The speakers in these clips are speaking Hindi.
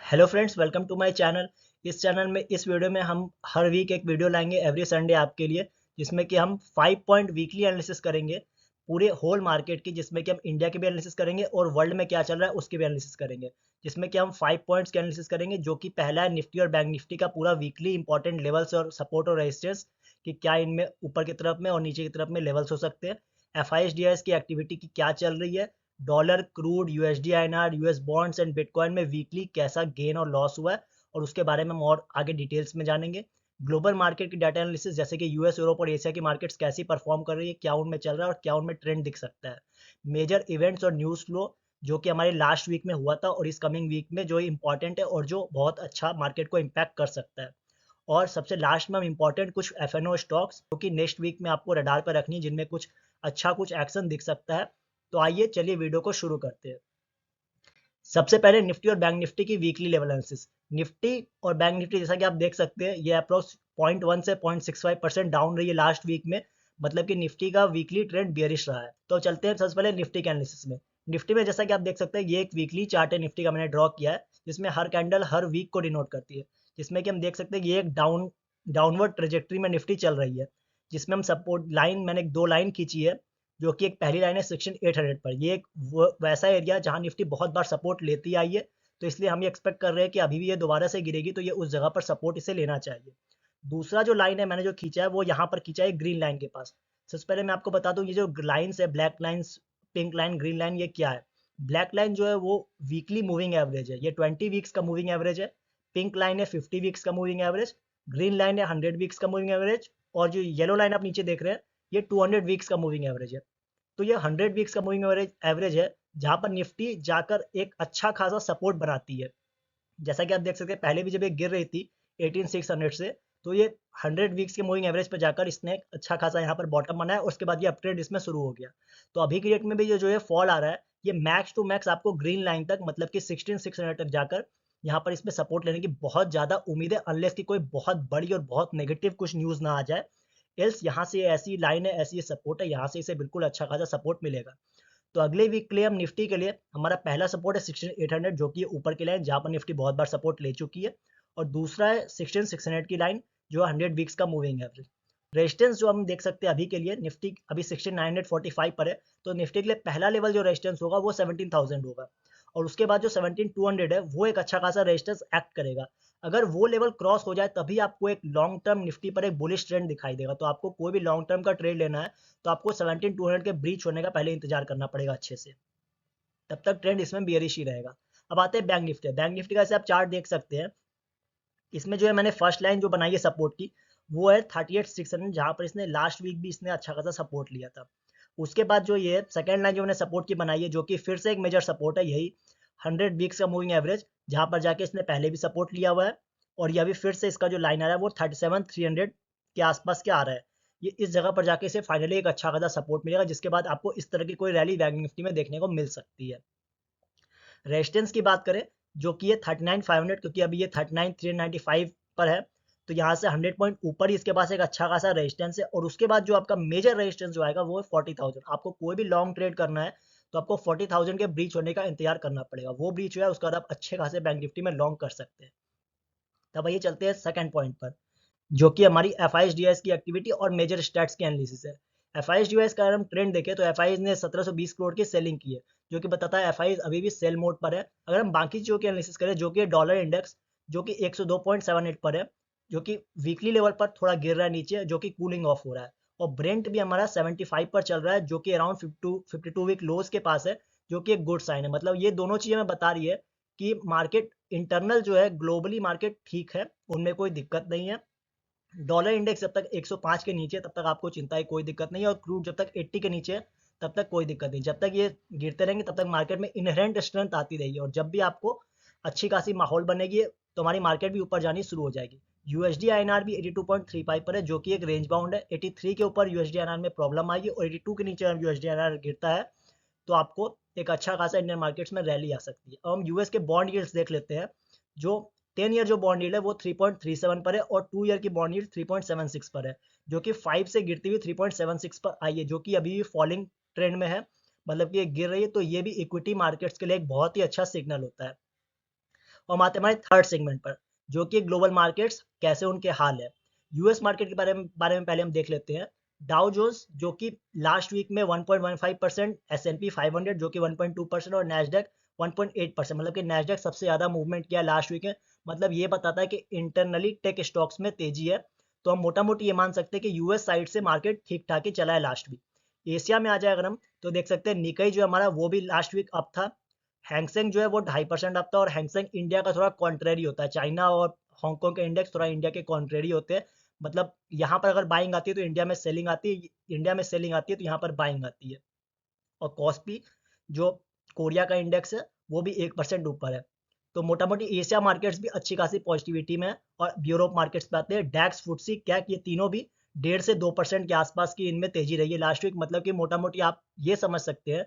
Hello friends, welcome to my channel. इस चैनल में इस वीडियो में हम हर वीक एक वीडियो लाएंगे एवरी संडे आपके लिए, जिसमें कि हम 5 पॉइंट वीकली एनालिसिस करेंगे पूरे होल मार्केट की, जिसमें कि हम इंडिया की भी एनालिसिस करेंगे और वर्ल्ड में क्या चल रहा है उसकी भी एनालिसिस करेंगे। जिसमें कि हम 5 पॉइंट्स की एनालिसिस करेंगे, जो कि पहला है निफ्टी और बैंक निफ्टी का पूरा वीकली इंपॉर्टेंट लेवल्स और सपोर्ट और रेजिस्टेंस, कि क्या इनमें ऊपर की तरफ में और नीचे की तरफ में लेवल्स हो सकते हैं। एफ की एक्टिविटी की क्या चल रही है, dollar, crude, USD INR, US bonds and bitcoin में वीकली कैसा गेन और लॉस हुआ है, और उसके बारे में हम और आगे डिटेल्स में जानेंगे। ग्लोबल मार्केट की डाटा एनालिसिस, जैसे कि यूएस, यूरोप और एशिया की मार्केट्स कैसी परफॉर्म कर रही है, क्या उनमें चल रहा है और क्या उनमें ट्रेंड दिख सकता है। मेजर इवेंट्स और न्यूज़ फ्लो, जो कि हमारे लास्ट वीक में हुआ था और इस कमिंग वीक में जो इंपॉर्टेंट है और जो बहुत अच्छा मार्केट को इम्पैक्ट कर सकता है। और सबसे लास्ट में हम इंपॉर्टेंट कुछ एफएनओ स्टॉक्स, जो कि नेक्स्ट वीक में आपको रडार पर रखनी है, जिनमें कुछ अच्छा कुछ एक्शन दिख सकता है। तो आइए चलिए वीडियो को शुरू करते हैं। सबसे पहले निफ्टी और बैंक निफ्टी की वीकली लेवल एनालिसिस। निफ्टी और बैंक निफ्टी, जैसा कि आप देख सकते हैं, ये अप्रोक्स 0.1 से 0.65% डाउन रही है लास्ट वीक में। मतलब कि निफ्टी का वीकली ट्रेंड बियरिश रहा है। तो चलते हैं सबसे पहले निफ्टी के एनालिसिस में। निफ्टी में जैसा कि आप देख सकते हैं, ये एक वीकली चार्ट है निफ्टी का, मैंने ड्रॉ किया है, जिसमें हर कैंडल हर वीक को डिनोट करती है। जिसमें कि हम देख सकते हैं ये एक डाउनवर्ड ट्रेजेक्ट्री में निफ्टी चल रही है, जिसमें हम सपोर्ट लाइन, मैंने दो लाइन खींची है, जो कि एक पहली लाइन है सेक्शन 800 पर। ये एक वैसा एरिया जहां निफ्टी बहुत बार सपोर्ट लेती आई है, तो इसलिए हम ये एक्सपेक्ट कर रहे हैं कि अभी भी ये दोबारा से गिरेगी, तो ये उस जगह पर सपोर्ट इसे लेना चाहिए। दूसरा जो लाइन है मैंने जो खींचा है, वो यहाँ पर खींचा है ग्रीन लाइन के पास। सबसे पहले मैं आपको बता दूं, ये जो लाइन्स है, black lines, pink line, green line, ये क्या है। ब्लैक लाइन जो है वो वीकली मूविंग एवरेज है, ये 20 वीक्स का मूविंग एवरेज है। पिंक लाइन है 50 वीक्स का मूविंग एवरेज। ग्रीन लाइन है 100 वीक्स का मूविंग एवरेज। और जो येलो लाइन आप नीचे देख रहे हैं, ये 200 वीक्स का मूविंग एवरेज है। तो ये 100 वीक्स का मूविंग एवरेज एवरेज है, जहां पर निफ्टी जाकर एक अच्छा खासा सपोर्ट बनाती है। जैसा कि आप देख सकते हैं, पहले भी जब ये गिर रही थी 18600 से, तो ये 100 वीक्स के मूविंग एवरेज पे जाकर इसने एक अच्छा खासा यहाँ पर बॉटम बनाया, और उसके बाद ये अपट्रेंड इसमें शुरू हो गया। तो अभी की डेट में भी ये जो है फॉल आ रहा है, ये मैक्स टू मैक्स आपको ग्रीन लाइन तक, मतलब कि 16600 तक जाकर यहाँ पर इसमें सपोर्ट लेने की बहुत ज़्यादा उम्मीद है, अनलेस की कोई बहुत बड़ी और बहुत नेगेटिव कुछ न्यूज़ ना आ जाए। एल्स यहाँ से ऐसी लाइन है, ऐसी ये सपोर्ट है, यहाँ से इसे बिल्कुल अच्छा खासा सपोर्ट मिलेगा। तो अगले वीक के लिए हम निफ्टी के लिए हमारा पहला सपोर्ट है 16800, जो कि ऊपर की लाइन, जहां पर निफ्टी बहुत बार सपोर्ट ले चुकी है। और दूसरा है 16600 की लाइन, जो 100 वीक्स का मूविंग एवरेज। रेजिस्टेंस जो हम देख सकते हैं अभी के लिए, निफ्टी अभी 16945 पर है, तो निफ्टी के लिए पहला लेवल जो रेजिस्टेंस होगा वो 17000 होगा। और उसके बाद जो 17200 है, वो एक अच्छा खासा रेजिस्टेंस एक्ट करेगा। अगर वो लेवल क्रॉस हो जाए, तभी आपको एक लॉन्ग टर्म निफ्टी पर एक बुलिश ट्रेंड दिखाई देगा। तो आपको कोई भी लॉन्ग टर्म का ट्रेड लेना है, तो आपको 17200 के ब्रीच होने का पहले इंतजार करना पड़ेगा अच्छे से। तब तक ट्रेंड इसमें बियरिश ही रहेगा। अब आते हैं बैंक निफ्टी। बैंक निफ्टी का, जैसे आप चार्ट देख सकते हैं, इसमें जो है मैंने फर्स्ट लाइन जो बनाई है सपोर्ट की, वो है 38600, जहां पर इसने लास्ट वीक भी इसने अच्छा खासा सपोर्ट लिया था। उसके बाद जो ये सेकंड लाइन जो मैंने सपोर्ट की बनाई है, जो कि फिर से एक मेजर सपोर्ट है, यही 100 वीक्स का मूविंग एवरेज, जहां पर जाके इसने पहले भी सपोर्ट लिया हुआ है। और ये अभी फिर से इसका जो लाइन आ रहा है वो 37300 के आसपास के आ रहा है। ये इस जगह पर जाके इसे फाइनली एक अच्छा खासा सपोर्ट मिलेगा, जिसके बाद आपको इस तरह की कोई रैली बैंक निफ्टी में देखने को मिल सकती है। रेजिस्टेंस की बात करें, जो कि ये 39500, क्योंकि अभी ये 39395 पर है, तो यहाँ से 100 पॉइंट ऊपर ही इसके पास एक अच्छा खासा रेजिस्टेंस है। और उसके बाद जो आपका मेजर रेजिस्टेंस जो आएगा वो है 40000। आपको कोई भी लॉन्ग ट्रेड करना है, तो आपको 40000 के ब्रीच होने का इंतजार करना पड़ेगा। वो ब्रीच हुआ है, उसके बाद आप अच्छे खासे बैंक निफ्टी में लॉन्ग कर सकते हैं। तब आइए चलते हैं सेकंड पॉइंट पर, जो कि हमारी एफ की एक्टिविटी और मेजर स्टैट्स की एनालिसिस है। एफ का अगर हम ट्रेंड देखें, तो एफ ने 1720 करोड़ की सेलिंग की है, जो कि बताता है एफ अभी भी सेल मोड पर है। अगर हम बाकी चीज़ों की एनालिसिस करें, जो कि डॉलर इंडेक्स, जो कि 102.78 पर है, जो कि वीकली लेवल पर थोड़ा गिर रहा है नीचे, जो कि कूलिंग ऑफ हो रहा है। और ब्रेंट भी हमारा 75 पर चल रहा है, जो कि अराउंड 52 वीक लोज के पास है, जो कि एक गुड साइन है। मतलब ये दोनों चीज़ें हमें बता रही है कि मार्केट इंटरनल जो है, ग्लोबली मार्केट ठीक है, उनमें कोई दिक्कत नहीं है। डॉलर इंडेक्स जब तक 105 के नीचे, तब तक आपको चिंता की कोई दिक्कत नहीं है। और क्रूड जब तक 80 के नीचे, तब तक कोई दिक्कत नहीं। जब तक ये गिरते रहेंगे, तब तक मार्केट में इनहेरेंट स्ट्रेंथ आती रहेगी, और जब भी आपको अच्छी खासी माहौल बनेगी, तो हमारी मार्केट भी ऊपर जानी शुरू हो जाएगी। यूएसडी आईएनआर भी 82.35 पर है, जो कि एक रेंज बाउंड है। 83 के ऊपर यूएसडी आईएनआर में प्रॉब्लम आएगी, और 82 के नीचे यूएसडी आईएनआर गिरता है, तो आपको एक अच्छा खासा इंडियन मार्केट्स में रैली आ सकती है। अब हम यूएस के बॉन्ड यील्ड्स देख लेते हैं। जो 10 ईयर जो बॉन्ड यील्ड है वो 3.37 पर है, और 2 ईयर की बॉन्ड यील्ड 3.76 पर है, जो कि 5 से गिरती हुई 3.76 पर आई है, जो कि अभी भी फॉलिंग ट्रेंड में है। मतलब कि ये गिर रही है, तो ये भी इक्विटी मार्केट्स के लिए एक बहुत ही अच्छा सिग्नल होता है। और हम आते हैं हमारे थर्ड सेगमेंट पर, जो कि ग्लोबल मार्केट्स कैसे उनके हाल है। यूएस मार्केट के बारे में पहले हम देख लेते हैं। डाउ जोन्स जो कि लास्ट वीक में 1.15%, S&P 500 जो कि 1.2% और नैस्डैक 1.8%, मतलब कि नैस्डैक सबसे ज़्यादा मूवमेंट किया लास्ट वीक में। मतलब ये बताता है कि इंटरनली टेक स्टॉक्स में तेजी है। तो हम मोटा मोटी ये मान सकते हैं कि यूएस साइड से मार्केट ठीक ठाक ही चला है लास्ट वीक। एशिया में आ जाए अगर हम, तो देख सकते हैं निकाई जो हमारा वो भी लास्ट वीक अप था। हैंगसेंग जो है वो 2.5% अप था, और हैंगसेंग इंडिया का थोड़ा कॉन्ट्रेरी होता है। चाइना और हांगकांग के इंडेक्स थोड़ा इंडिया के कॉन्ट्रेरी होते हैं। मतलब यहाँ पर अगर बाइंग आती है तो इंडिया में सेलिंग आती है, इंडिया में सेलिंग आती है तो यहाँ पर बाइंग आती है। और कॉस्पी जो कोरिया का इंडेक्स है वो भी 1% ऊपर है। तो मोटा मोटी एशिया मार्केट्स भी अच्छी खासी पॉजिटिविटी में है। और यूरोप मार्केट्स पे आते हैं, डैक्स, फुटसी, कैक, ये तीनों भी 1.5 से 2% के आसपास की इनमें तेजी रही है लास्ट वीक। मतलब कि मोटा मोटी आप ये समझ सकते हैं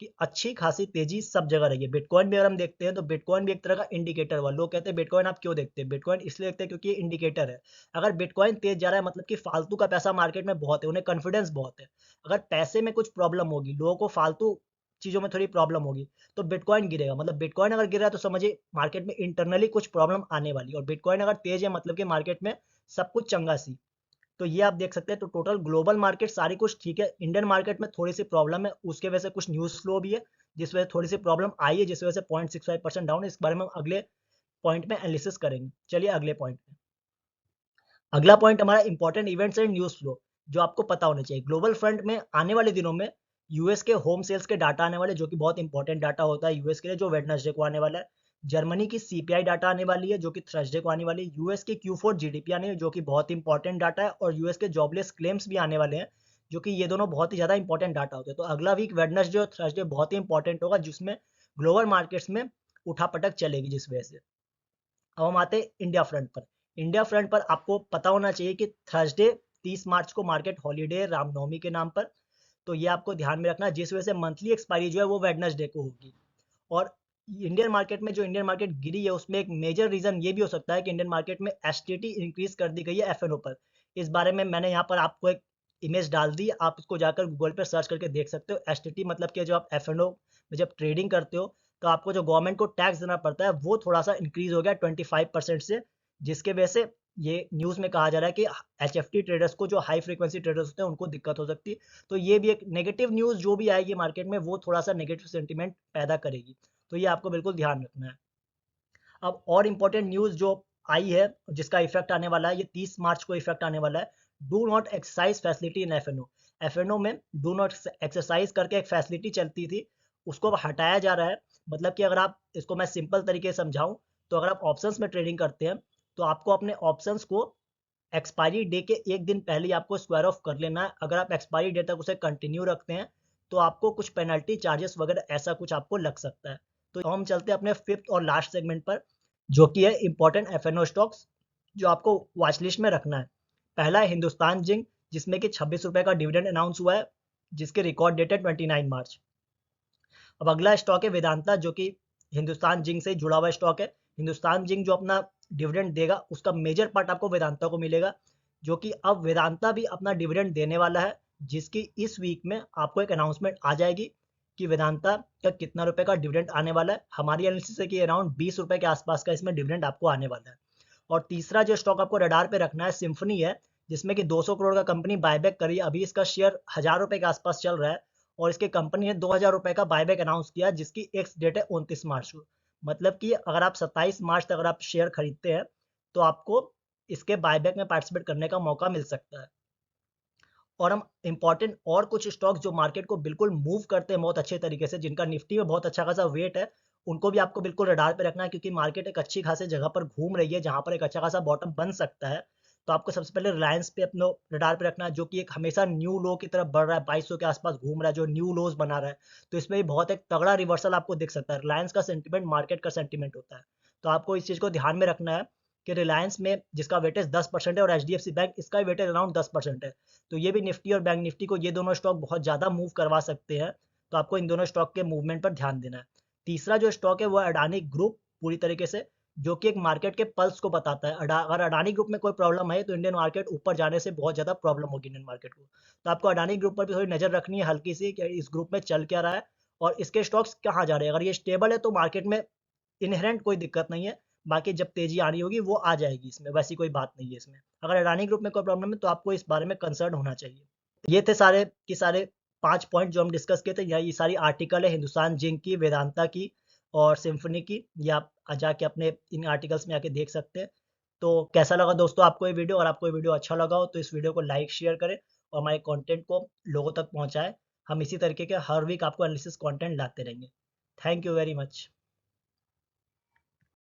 कि अच्छी खासी तेजी सब जगह रही है। बिटकॉइन भी अगर हम देखते हैं तो बिटकॉइन भी एक तरह का इंडिकेटर हुआ। लोग कहते हैं बिटकॉइन आप क्यों देखते हैं? बिटकॉइन इसलिए देखते हैं क्योंकि ये इंडिकेटर है। अगर बिटकॉइन तेज जा रहा है मतलब कि फालतू का पैसा मार्केट में बहुत है, उन्हें कॉन्फिडेंस बहुत है। अगर पैसे में कुछ प्रॉब्लम होगी, लोगों को फालतू चीज़ों में थोड़ी प्रॉब्लम होगी, तो बिटकॉइन गिरेगा। मतलब बिटकॉइन अगर गिर रहा है तो समझिए मार्केट में इंटरनली कुछ प्रॉब्लम आने वाली है। और बिटकॉइन अगर तेज है मतलब कि मार्केट में सब कुछ चंगा सी। तो ये आप देख सकते हैं। तो टोटल ग्लोबल मार्केट सारी कुछ ठीक है। इंडियन मार्केट में थोड़ी सी प्रॉब्लम है, उसके वजह से कुछ न्यूज़ फ्लो भी है, जिस वजह से थोड़ी सी प्रॉब्लम आई है, जिस वजह से 0.65% डाउन। इस बारे में हम अगले पॉइंट में एनालिसिस करेंगे। चलिए अगले पॉइंट में। अगला पॉइंट हमारा important events and news flow, जो आपको पता होना चाहिए। ग्लोबल फ्रंट में आने वाले दिनों में यूएस के होम सेल्स के डाटा आने वाले, जो कि बहुत इंपॉर्टेंट डाटा होता है यूएस के लिए, जो वेडनेसडे को आने वाला है। जर्मनी की सीपीआई डाटा आने वाली है, जो कि थर्सडे को आने वाली है। यूएस की Q4 जीडीपी आने है, जो कि बहुत इंपॉर्टेंट डाटा है। और यूएस के जॉबलेस क्लेम्स भी आने वाले हैं, जो कि ये दोनों बहुत ही ज़्यादा इंपॉर्टेंट डाटा होते हैं। तो अगला वीक वेडनेसडे और थर्सडे बहुत ही इंपॉर्टेंट होगा, जिसमें ग्लोबल मार्केट्स में उठापटक चलेगी, जिस वजह से। अब हम आते हैं इंडिया फ्रंट पर। इंडिया फ्रंट पर आपको पता होना चाहिए कि थर्सडे 30 मार्च को मार्केट हॉलीडे है रामनवमी के नाम पर। तो ये आपको ध्यान में रखना है, जिस वजह से मंथली एक्सपायरी जो है वो वेडनेसडे को होगी। और इंडियन मार्केट में जो इंडियन मार्केट गिरी है उसमें एक मेजर रीजन ये भी हो सकता है कि इंडियन मार्केट में एसटीटी इंक्रीज कर दी गई है एफएनओ पर। इस बारे में मैंने यहाँ पर आपको एक इमेज डाल दी, आप इसको जाकर गूगल पर सर्च करके देख सकते हो। एसटीटी मतलब कि जो आप एफएनओ में जब ट्रेडिंग करते हो तो आपको जो गवर्नमेंट को टैक्स देना पड़ता है वो थोड़ा सा इंक्रीज हो गया 25% से, जिसके वजह से ये न्यूज़ में कहा जा रहा है कि एचएफटी ट्रेडर्स को, जो हाई फ्रीक्वेंसी ट्रेडर्स होते हैं, उनको दिक्कत हो सकती है। तो ये भी एक नेगेटिव न्यूज़ जो भी आएगी मार्केट में वो थोड़ा सा नेगेटिव सेंटीमेंट पैदा करेगी। तो ये आपको बिल्कुल ध्यान रखना है। अब और इम्पोर्टेंट न्यूज़ जो आई है जिसका इफेक्ट आने वाला है, ये 30 मार्च को इफेक्ट आने वाला है। Do not exercise facility in FNO. FNO में डू नॉट एक्सरसाइज करके एक फैसिलिटी चलती थी, उसको अब हटाया जा रहा है। मतलब कि अगर आप इसको मैं सिंपल तरीके से समझाऊं, तो अगर आप ऑप्शंस में ट्रेडिंग करते हैं तो आपको अपने ऑप्शंस को एक्सपायरी डे के एक दिन पहले ही आपको स्क्वायर ऑफ कर लेना है। अगर आप एक्सपायरी डे तक उसे कंटिन्यू रखते हैं तो आपको कुछ पेनल्टी चार्जेस वगैरह ऐसा कुछ आपको लग सकता है। तो हम चलते हैं अपने फिफ्थ और लास्ट सेगमेंट पर, जो कि है इंपॉर्टेंट एफएनओ स्टॉक्स, जो आपको वॉच लिस्ट में रखना है। पहला है हिंदुस्तान जिंक, जिसमें कि 26 रुपए का डिविडेंड अनाउंस हुआ है, जिसके रिकॉर्ड डेट है 29 मार्च। अब अगला स्टॉक है वेदांता, जो कि हिंदुस्तान जिंक से जुड़ा हुआ स्टॉक है। हिंदुस्तान जिंक जो अपना डिविडेंड देगा उसका मेजर पार्ट आपको वेदांता को मिलेगा, जो कि अब वेदांता भी अपना डिविडेंड देने वाला है, जिसकी इस वीक में आपको एक अनाउंसमेंट आ जाएगी कि वेदांता का कितना रुपए का डिविडेंड आने वाला है। हमारी एनालिसिस है कि अराउंड 20 रुपए के आसपास का इसमें डिविडेंड आपको आने वाला है। और तीसरा जो स्टॉक आपको रडार पे रखना है सिम्फनी है, जिसमें कि 200 करोड़ का कंपनी बायबैक करी। अभी इसका शेयर 1000 रुपए के आसपास चल रहा है, और इसके कंपनी ने 2000 रुपए का बायबैक अनाउंस किया, जिसकी एक्स डेट है 29 मार्च को। मतलब कि अगर आप 27 मार्च तक अगर आप शेयर खरीदते हैं तो आपको इसके बायबैक में पार्टिसिपेट करने का मौका मिल सकता है। और हम इंपॉर्टेंट और कुछ स्टॉक्स जो मार्केट को बिल्कुल मूव करते हैं बहुत अच्छे तरीके से, जिनका निफ्टी में बहुत अच्छा खासा वेट है, उनको भी आपको बिल्कुल रडार पे रखना है, क्योंकि मार्केट एक अच्छी खासी जगह पर घूम रही है जहां पर एक अच्छा खासा बॉटम बन सकता है। तो आपको सबसे पहले रिलायंस पे अपने रडार पे रखना है, जो कि एक हमेशा न्यू लो की तरफ बढ़ रहा है, 2200 के आसपास घूम रहा है, जो न्यू लोज बना रहा है। तो इसमें भी बहुत एक तगड़ा रिवर्सल आपको दिख सकता है। रिलायंस का सेंटिमेंट मार्केट का सेंटिमेंट होता है, तो आपको इस चीज़ को ध्यान में रखना है कि रिलायंस में जिसका वेटेज 10% है, और एचडीएफसी बैंक इसका वेटेज अराउंड 10% है। तो ये भी निफ्टी और बैंक निफ्टी को, ये दोनों स्टॉक बहुत ज़्यादा मूव करवा सकते हैं। तो आपको इन दोनों स्टॉक के मूवमेंट पर ध्यान देना है। तीसरा जो स्टॉक है वो अडानी ग्रुप, पूरी तरीके से जो कि एक मार्केट के पल्स को बताता है। अगर अडानी ग्रुप में कोई प्रॉब्लम है तो इंडियन मार्केट ऊपर जाने से बहुत ज़्यादा प्रॉब्लम होगी इंडियन मार्केट को। तो आपको अडानी ग्रुप पर भी थोड़ी नज़र रखनी है हल्की सी, कि इस ग्रुप में चल क्या रहा है और इसके स्टॉक्स कहाँ जा रहे हैं। अगर ये स्टेबल है तो मार्केट में इनहेरेंट कोई दिक्कत नहीं है। बाकी जब तेज़ी आनी होगी वो आ जाएगी इसमें, वैसी कोई बात नहीं है इसमें। अगर अडानी ग्रुप में कोई प्रॉब्लम है तो आपको इस बारे में कंसर्न होना चाहिए। ये थे सारे के सारे 5 पॉइंट जो हम डिस्कस किए थे, या ये सारी आर्टिकल है हिंदुस्तान जिंक की, वेदांता की और सिम्फनी की। ये आप जाके अपने इन आर्टिकल्स में आके देख सकते हैं। तो कैसा लगा दोस्तों आपको ये वीडियो? अगर आपको ये वीडियो अच्छा लगा हो तो इस वीडियो को लाइक शेयर करें और हमारे कंटेंट को लोगों तक पहुंचाएं। हम इसी तरीके के हर वीक आपको एनालिसिस कंटेंट लाते रहेंगे। Thank you very much.